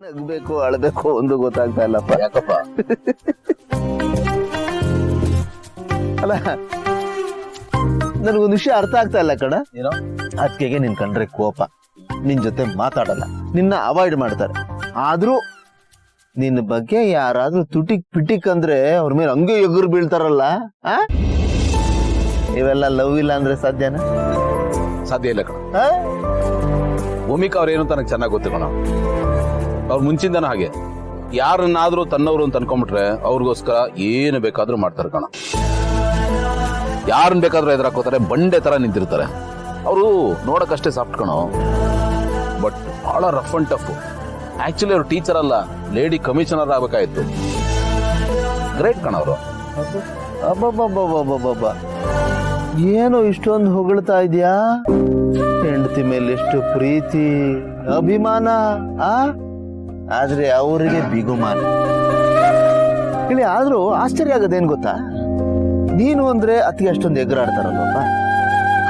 ನಗ್ಬೇಕು ಅಳ್ಬೇಕು ಒಂದು ಗೊತ್ತಾಗ್ತಾ ಇಲ್ಲಪ್ಪ. ಯಾಕಪ್ಪ? ಅಲ್ಲ ನನಗೊಂದು ವಿಷಯ ಅರ್ಥ ಆಗ್ತಾ ಇಲ್ಲ ಕಣ. ಏನೋ ಅದಕ್ಕೆ ನಿನ್ ಕಂಡ್ರೆ ಕೋಪ, ನಿನ್ ಜೊತೆ ಮಾತಾಡಲ್ಲ, ನಿನ್ನ ಅವಾಯ್ಡ್ ಮಾಡ್ತಾರೆ. ಆದ್ರೂ ನಿನ್ನ ಬಗ್ಗೆ ಯಾರಾದ್ರೂ ತುಟಿಕ್ ಪಿಟಿಕ್ ಅಂದ್ರೆ ಅವ್ರ ಮೇಲೆ ಹಂಗೆ ಎಗುರು ಬೀಳ್ತಾರಲ್ಲ. ಇವೆಲ್ಲ ಲವ್ ಇಲ್ಲ ಅಂದ್ರೆ ಸಾಧ್ಯನಾ? ಸಾಧ್ಯ ಇಲ್ಲ ಕಣ. ಭೂಮಿಕಾ ಅವ್ರೇನು ಅಂತ ನನಗೆ ಚೆನ್ನಾಗಿ ಗೊತ್ತು ಕಣ. ಅವ್ರು ಮುಂಚಿಂದನ ಹಾಗೆ ಯಾರನ್ನಾದ್ರೂ ತನ್ನವರು ಅಂತ ಅನ್ಕೊಂಡ್ಬಿಟ್ರೆ ಅವ್ರಿಗೋಸ್ಕರ ಏನು ಬೇಕಾದ್ರೂ ಮಾಡ್ತಾರೆ ಕಣ. ಯಾರನ್ನ ಬೇಕಾದ್ರೂ ಎದುರಾಕೋತಾರೆ, ಬಂಡೆ ತರ ನಿಂತಿರ್ತಾರೆ. ಅವರು ನೋಡಕ್ಕಷ್ಟೇ ಸಾಫ್ಟ್ ಕಣೋ, ಬಟ್ ಬಹಳ ರಫ್ ಅಂಡ್ ಟಫ್. ಆಕ್ಚುಲಿ ಅವ್ರು ಟೀಚರ್ ಅಲ್ಲ, ಲೇಡಿ ಕಮಿಷನರ್ ಆಗ್ಬೇಕಾಯ್ತು. ಗ್ರೇಟ್ ಕಣ ಅವರು. ಅಬ್ಬಬ್ಬಬ್ಬಬ್ಬಬ್ಬಬ್ಬ, ಏನು ಇಷ್ಟೊಂದು ಹೊಗಳ್ತಾ ಇದೆಯಾ? ಹೆಂಡತಿ ಮೇಲೆ ಎಷ್ಟು ಪ್ರೀತಿ ಅಭಿಮಾನ, ಆದ್ರೆ ಅವರಿಗೆ ಬಿಗುಮಾನ. ಇಲ್ಲಿ ಆದ್ರೂ ಆಶ್ಚರ್ಯ ಆಗೋದೇನ್ ಗೊತ್ತಾ, ನೀನು ಅಂದ್ರೆ ಅತಿಗೆ ಅಷ್ಟೊಂದು ಎಗರಾಡ್ತಾರಲ್ವಪ್ಪ,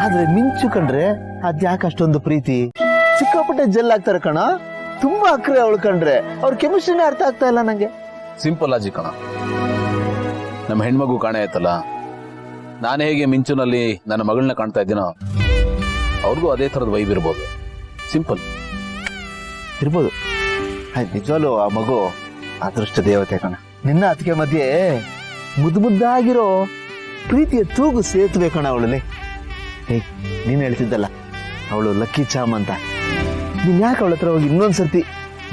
ಆದ್ರೆ ಮಿಂಚು ಕಂಡ್ರೆ ಅದ್ಯಾಕೆ ಅಷ್ಟೊಂದು ಪ್ರೀತಿ? ಸಿಕ್ಕಾಪಟ್ಟೆ ಜೆಲ್ ಆಗ್ತಾರೆ ಕಣ, ತುಂಬಾ ಅಕ್ರೆ ಅವಳು ಕಂಡ್ರೆ. ಅವ್ರ ಕೆಮಿಸ್ಟ್ರಿನೇ ಅರ್ಥ ಆಗ್ತಾ ಇಲ್ಲ ನಂಗೆ. ಸಿಂಪಲ್ ಆಜಿ ಕಣ. ನಮ್ಮ ಹೆಣ್ಮಗು ಕಾಣೆ ಆಯ್ತಲ್ಲ, ನಾನು ಹೇಗೆ ಮಿಂಚುನಲ್ಲಿ ನನ್ನ ಮಗಳನ್ನ ಕಾಣ್ತಾ ಇದ್ದೀನೋ ಅವ್ರಿಗೂ ಅದೇ ತರದ ವೈಬ್ ಇರ್ಬೋದು. ಸಿಂಪಲ್ ಇರ್ಬೋದು. ನಿಜವಾಗ್ಲೂ ಆ ಮಗು ಅದೃಷ್ಟ ದೇವತೆ ಕಣ. ನಿನ್ನ ಅದಕ್ಕೆ ಮಧ್ಯೆ ಮುದ್ದಾಗಿರೋ ಪ್ರೀತಿಯ ತೂಗು ಸೇತುವೆ ಕಣ ಅವಳಲ್ಲಿ. ನೀನ್ ಹೇಳ್ತಿದ್ದಲ್ಲ ಅವಳು ಲಕ್ಕಿ ಚಾಮ್ ಅಂತ, ನೀನ್ ಯಾಕೆ ಅವಳ ಹತ್ರ ಹೋಗಿ ಇನ್ನೊಂದ್ಸರ್ತಿ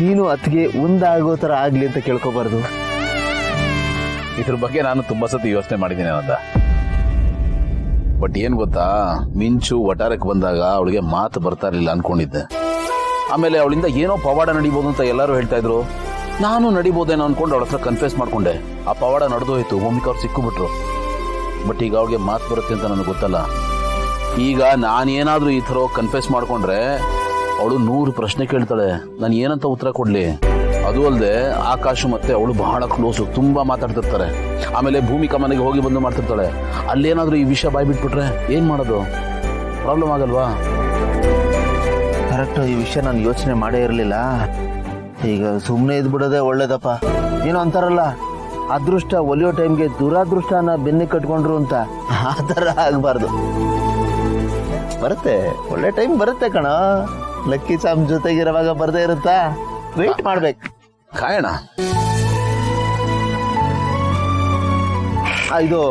ನೀನು ಅತ್ತಿಗೆ ಒಂದಾಗೋ ತರ ಆಗ್ಲಿ ಅಂತ ಕೇಳ್ಕೋಬಾರ್ದು? ಇದ್ರ ಬಗ್ಗೆ ನಾನು ತುಂಬಾ ಸತಿ ಯೋಚನೆ ಮಾಡಿದ್ದೀನಿ ಅಂತ. ಬಟ್ ಏನ್ ಗೊತ್ತಾ, ಮಿಂಚು ಒಟಾರಕ್ಕೆ ಬಂದಾಗ ಅವಳಿಗೆ ಮಾತು ಬರ್ತಾ ಇರ್ಲಿಲ್ಲ ಅನ್ಕೊಂಡಿದ್ದೆ. ಆಮೇಲೆ ಅವಳಿಂದ ಏನೋ ಪವಾಡ ನಡಿಬಹುದು ಅಂತ ಎಲ್ಲರೂ ಹೇಳ್ತಾ ಇದ್ರು. ನಾನು ನಡಿಬಹುದೇನೋ ಅನ್ಕೊಂಡು ಅವಳ ಹತ್ರ ಕನ್ಫ್ಯೂಸ್ ಮಾಡ್ಕೊಂಡೆ. ಆ ಪವಾಡ ನಡೆದೋಯ್ತು, ಭೂಮಿಕಾ ಅವ್ರು ಸಿಕ್ಕಿಬಿಟ್ರು. ಬಟ್ ಈಗ ಅವಳಿಗೆ ಮಾತು ಬರುತ್ತೆ ಅಂತ ನನಗೆ ಗೊತ್ತಲ್ಲ. ಈಗ ನಾನೇನಾದ್ರೂ ಈ ತರ ಕನ್ಫ್ಯೂಸ್ ಮಾಡ್ಕೊಂಡ್ರೆ ಅವಳು 100 ಪ್ರಶ್ನೆ ಕೇಳ್ತಾಳೆ. ನಾನು ಏನಂತ ಉತ್ತರ ಕೊಡ್ಲಿ? ಅದು ಅಲ್ಲದೆ ಆಕಾಶ್ ಮತ್ತೆ ಅವಳು ಬಹಳ ಕ್ಲೋಸು, ತುಂಬಾ ಮಾತಾಡ್ತಿರ್ತಾರೆ. ಆಮೇಲೆ ಭೂಮಿಕಾ ಮನೆಗೆ ಹೋಗಿ ಬಂದು ಮಾಡ್ತಿರ್ತಾಳೆ. ಅಲ್ಲೇನಾದ್ರೂ ಈ ವಿಷಯ ಬಾಯ್ ಬಿಟ್ಬಿಟ್ರೆ ಏನ್ ಮಾಡೋದು? ಪ್ರಾಬ್ಲಮ್ ಆಗಲ್ವಾ? ಕರೆಕ್ಟ್, ಈ ವಿಷಯ ನಾನು ಯೋಚನೆ ಮಾಡೇ ಇರಲಿಲ್ಲ. ಈಗ ಸುಮ್ಮನೆ ಇದ್ಬಿಡೋದೇ ಒಳ್ಳೇದಪ್ಪ. ಏನೋ ಅಂತಾರಲ್ಲ, ಅದೃಷ್ಟ ಒಲಿಯೋ ಟೈಮ್ಗೆ ದುರಾದೃಷ್ಟನ ಬೆನ್ನಿ ಕಟ್ಕೊಂಡ್ರು ಅಂತ, ಆ ಥರ ಆಗ್ಬಾರ್ದು. ಬರುತ್ತೆ, ಒಳ್ಳೆ ಟೈಮ್ ಬರುತ್ತೆ ಕಣ. ಲಕ್ಕಿ ಚಾಮ್ ಜೊತೆಗಿರುವಾಗ ಬರ್ದೇ ಇರುತ್ತಾ? ವೇಟ್ ಮಾಡ್ಬೇಕು, ಕಾಯಣ. ಇದು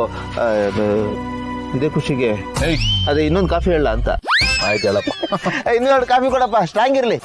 ಇದೇ ಖುಷಿಗೆ ಅದೇ ಇನ್ನೊಂದು ಕಾಫಿ ಹೇಳ ಅಂತ. ಆಯ್ತು ಹೇಳಪ್ಪ. ಇನ್ನೊಂದು ಕಾಫಿ ಕೊಡಪ್ಪ, ಸ್ಟ್ರಾಂಗ್ ಇರ್ಲಿ.